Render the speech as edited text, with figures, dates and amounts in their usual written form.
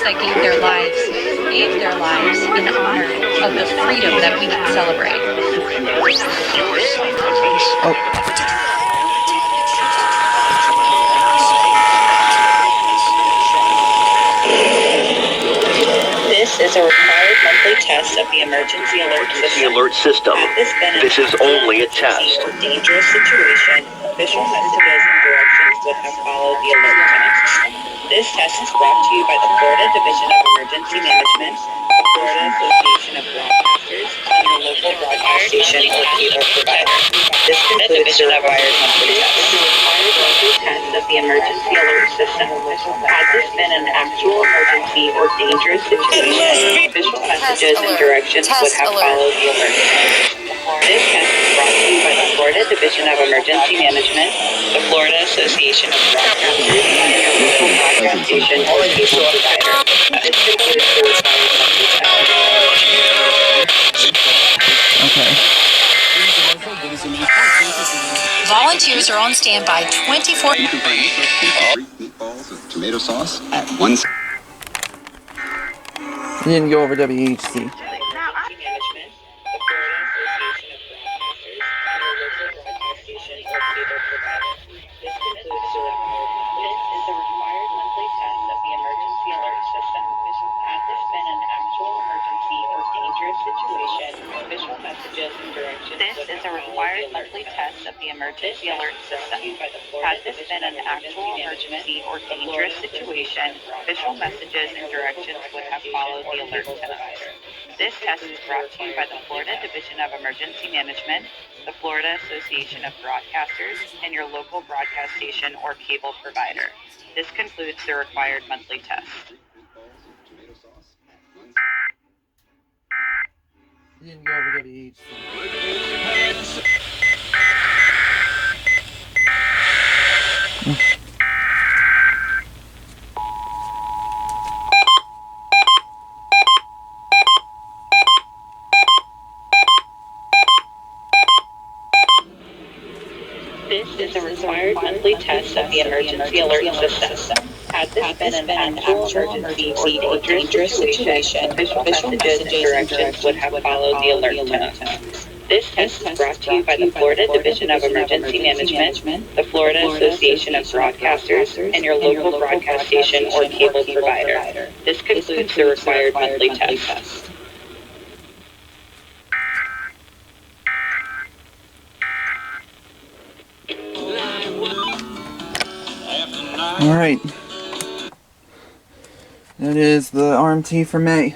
that gave their lives in honor of the freedom that we can celebrate. This is a required monthly test of the emergency alert system. This is only a test. For dangerous situation, official messages and directions would have followed the alert test. This test is brought to you by the Florida Division of Emergency Management, the Florida Association of Broadcasters, and your local broadcast station or cable provider. This concludes the required monthly test. This is a required monthly test of the emergency alert system. Had this been an actual emergency or dangerous situation, official messages and directions would have followed the alert test. This test is brought to you by the Florida Division of Emergency Management, the Florida Association of Broadcasters, and your local broadcast station or cable provider. This concludes the required monthly test. Okay. Volunteers are on standby 24. Meatballs with tomato sauce at 1. You didn't go over WHC. This is a required monthly test of the emergency alert system. Had this been an actual emergency or dangerous situation, official messages and directions would have followed the alert test. This test is brought to you by the Florida Division of Emergency Management, the Florida Association of Broadcasters, and your local broadcast station or cable provider. This concludes the required monthly test. You didn't go over WHC. This is a required monthly test of the emergency alert system. Had this been an actual emergency or dangerous situation, official messages and directions would have followed the alert test. This test is brought to you by the Florida Division of Emergency Management, the Florida Association of Broadcasters, and your local broadcast station or cable provider. This concludes the required monthly test. Alright. That is the RMT for May.